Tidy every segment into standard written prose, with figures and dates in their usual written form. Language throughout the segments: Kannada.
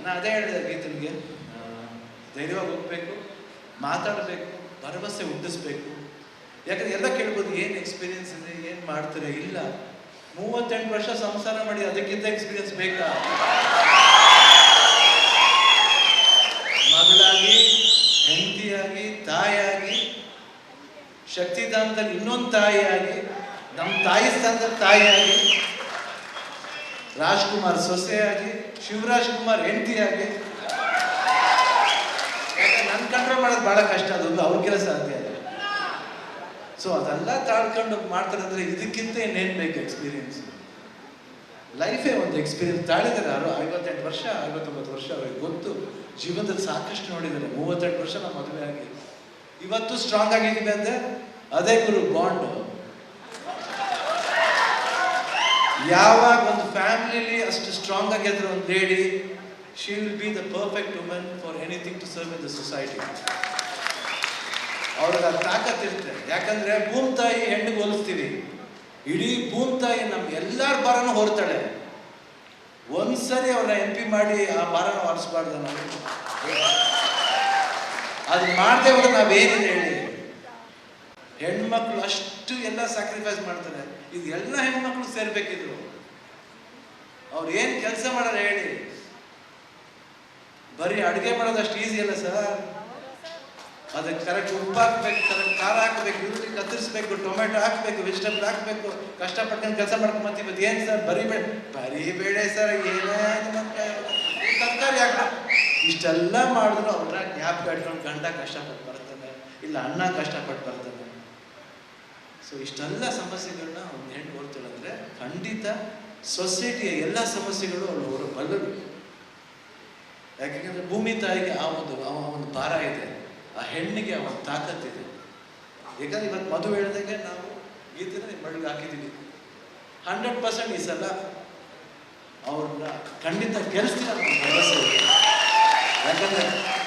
ನಾನು ಅದೇ ಹೇಳಿದೆ ಗೀತನಿಗೆ, ಧೈರ್ಯವಾಗಿ ಹೋಗ್ಬೇಕು, ಮಾತಾಡಬೇಕು, ಭರವಸೆ ಹುಟ್ಟಿಸ್ಬೇಕು. ಯಾಕಂದ್ರೆ ಎಲ್ಲ ಕೇಳ್ಬೋದು, ಏನು ಎಕ್ಸ್ಪೀರಿಯನ್ಸ್ ಇದೆ, ಏನು ಮಾಡ್ತಾರೆ? ಇಲ್ಲ, 38 ವರ್ಷ ಸಂಸಾರ ಮಾಡಿ ಅದಕ್ಕಿಂತ ಎಕ್ಸ್ಪೀರಿಯನ್ಸ್ ಬೇಕಾ? ಮಗಳಾಗಿ, ಹೆಂಡತಿಯಾಗಿ, ತಾಯಿಯಾಗಿ, ಶಕ್ತಿಧಾಮದಲ್ಲಿ ಇನ್ನೊಂದು ತಾಯಿಯಾಗಿ, ನಮ್ಮ ತಾಯಿ ಸ್ಥಾನದಲ್ಲಿ ತಾಯಿಯಾಗಿ, ರಾಜ್ಕುಮಾರ್ ಸೊಸೆಯಾಗಿ, ಶಿವರಾಜ್ ಕುಮಾರ್ ಹೆಂಡತಿಯಾಗಿ. ಯಾಕಂದ್ರೆ ನನ್ನ ಕಂಟ್ರೋಲ್ ಮಾಡೋದು ಬಹಳ ಕಷ್ಟ, ಅದೊಂದು ಅವ್ರಿಗೆಲ್ಲ ಸಾಧ್ಯ ಇದೆ. ಸೊ ಅದೆಲ್ಲ ತಾಳ್ಕೊಂಡು ಮಾಡ್ತಾರಂದ್ರೆ ಇದಕ್ಕಿಂತ ಇನ್ನೇನು ಬೇಕು ಎಕ್ಸ್ಪೀರಿಯನ್ಸ್? ಲೈಫೇ ಒಂದು ಎಕ್ಸ್ಪೀರಿಯನ್ಸ್. ತಾಳಿದ್ದಾರೆ ಯಾರು 58 ವರ್ಷ 59 ವರ್ಷ ಅವ್ರಿಗೆ ಗೊತ್ತು, ಜೀವನದಲ್ಲಿ ಸಾಕಷ್ಟು ನೋಡಿದ್ದಾರೆ. 38 ವರ್ಷ ನಾವು ಮದುವೆ ಆಗಿ ಇವತ್ತು ಸ್ಟ್ರಾಂಗ್ ಆಗಿದ್ದೀವಿ ಅಂದ್ರೆ ಅದೇ ಗುರು ಬಾಂಡ್. ಯಾವಾಗ ಒಂದು ಫ್ಯಾಮಿಲಿಲಿ ಅಷ್ಟು ಸ್ಟ್ರಾಂಗ್ ಆಗಿದ್ರೆ ಒಂದು lady, she will be the perfect woman for anything to serve in the society. ಅವ್ರಿಗೆ ಅದು ತಾಕತ್ತಿರುತ್ತೆ. ಯಾಕಂದ್ರೆ ಭೂಮ್ತಾಯಿ ಹೆಣ್ಣಿಗೆ ಹೋಲಿಸ್ತೀವಿ, ಇಡೀ ಭೂಮ್ತಾಯಿ ನಮ್ ಎಲ್ಲಾರ ಭಾರನೂ ಹೊರ್ತಾಳೆ. ಒಂದ್ಸರಿ ಅವ್ರನ್ನ MP ಮಾಡಿ ಆ ಭಾರನ ಹೊರಿಸ್ಬಾರ್ದು ನಾವು. ಅದು ಮಾಡದೆ ಹೋದ್ರೆ ನಾವೇನಿದೆ ಹೇಳಿ? ಹೆಣ್ಮಕ್ಳು ಅಷ್ಟು ಎಲ್ಲ ಸ್ಯಾಕ್ರಿಫೈಸ್ ಮಾಡ್ತಾರೆ. ಇದು ಎಲ್ಲ ಹೆಣ್ಮಕ್ಳು ಸೇರ್ಬೇಕಿದ್ರು. ಅವ್ರು ಏನ್ ಕೆಲಸ ಮಾಡಾರ ಹೇಳಿ? ಬರೀ ಅಡುಗೆ ಮಾಡೋದು ಅಷ್ಟು ಈಸಿ ಅಲ್ಲ ಸರ್. ಅದಕ್ಕೆ ಕರೆಕ್ಟ್ ಉಪ್ಪು ಹಾಕ್ಬೇಕು, ಕರೆಕ್ಟ್ ಖಾರ ಹಾಕ್ಬೇಕು, ಈರುಳ್ಳಿ ಕತ್ತರಿಸ್ಬೇಕು, ಟೊಮೆಟೊ ಹಾಕ್ಬೇಕು, ವೆಜಿಟೇಬಲ್ ಹಾಕ್ಬೇಕು, ಕಷ್ಟಪಟ್ಟು ಕೆಲಸ ಮಾಡ್ಕೊಂಬತ್ತಿ. ಇವತ್ತು ಏನು ಸರ್ ಬರೀ ಬೇಳೆ ಸರ್, ಏನೇನು ತರಕಾರಿ ಹಾಕ್ಬೇಕು. ಇಷ್ಟೆಲ್ಲ ಮಾಡಿದ್ರು ಅವ್ರ ಜ್ಞಾಪಕ ಇಟ್ಕೊಂಡು ಗಂಡ ಕಷ್ಟಪಟ್ಟು ಬರ್ತಾನೆ, ಇಲ್ಲ ಅಣ್ಣ ಕಷ್ಟಪಟ್ಟು ಬರ್ತಾನೆ. ಸೊ ಇಷ್ಟೆಲ್ಲ ಸಮಸ್ಯೆಗಳನ್ನ ಒಂದು ಹೆಣ್ಣು ಹೊರತಾಳಂದ್ರೆ ಖಂಡಿತ ಸೊಸೈಟಿಯ ಎಲ್ಲ ಸಮಸ್ಯೆಗಳು ಅವಳು ಬಲ್ಲರು. ಯಾಕೆಂದ್ರೆ ಭೂಮಿ ತಾಯಿಗೆ ಆ ಒಂದು ಭಾರ ಇದೆ, ಆ ಹೆಣ್ಣಿಗೆ ಆ ಒಂದು ತಾಕತ್ತಿದೆ. ಯಾಕಂದ್ರೆ ಇವತ್ತು ಮದುವೆ ಹೇಳಿದಾಗೆ ನಾವು ಗೀತೆನ ಮಳಿಗೆ ಹಾಕಿದ್ದೀವಿ. 100% ಈ ಸಲ ಅವ್ರನ್ನ ಖಂಡಿತ ಗೆಲ್ಲಿಸ್ತೀನಿ ಅನ್ನೋ ಭರವಸೆ ಇದೆ. ಯಾಕಂದ್ರೆ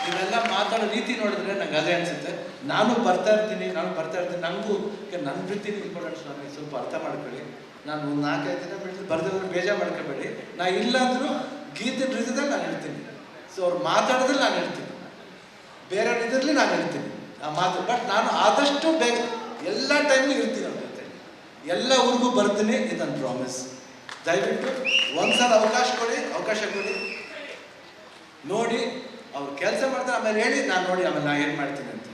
ಇವೆಲ್ಲ ಮಾತಾಡೋ ರೀತಿ ನೋಡಿದ್ರೆ ನಂಗೆ ಅದೇ ಅನ್ಸುತ್ತೆ. ನಾನು ಬರ್ತಾ ಇರ್ತೀನಿ. ನನಗೂ ನನ್ನ ವೃತ್ತಿನ ಇಂಪಾರ್ಟೆನ್ಸ್ ನನಗೆ ಸ್ವಲ್ಪ ಅರ್ಥ ಮಾಡ್ಕೊಳ್ಳಿ. ನಾನು ಒಂದು 4-5 ದಿನ ಬಿಟ್ಟು ಬರ್ದಿರೋದು ಬೇಜಾರು ಮಾಡ್ಕೋಬೇಡಿ. ನಾ ಇಲ್ಲ ಅಂದರೂ ಗೀತೆ ರೀತಿದಲ್ಲಿ ನಾನು ಹೇಳ್ತೀನಿ. ಸೊ ಅವ್ರು ಮಾತಾಡೋದ್ರಲ್ಲಿ ನಾನು ಹೇಳ್ತೀನಿ, ಬೇರೆ ಇದರಲ್ಲಿ ನಾನು ಹೇಳ್ತೀನಿ ಆ ಮಾತು. ಬಟ್ ನಾನು ಆದಷ್ಟು ಬೇಗ ಎಲ್ಲ ಟೈಮು ಇರ್ತೀನಿ ಅವ್ರ ಜೊತೆ, ಎಲ್ಲ ಊರಿಗೂ ಬರ್ತೀನಿ. ಇದು ನನ್ನ ಪ್ರಾಮಿಸ್. ದಯವಿಟ್ಟು ಒಂದ್ಸಲ ಅವಕಾಶ ಕೊಡಿ, ನೋಡಿ. ಅವ್ರು ಕೆಲಸ ಮಾಡ್ತಾರೆ, ಆಮೇಲೆ ಹೇಳಿ, ನಾನು ನೋಡಿ ಆಮೇಲೆ ನಾ ಏನು ಮಾಡ್ತೀನಿ ಅಂತ.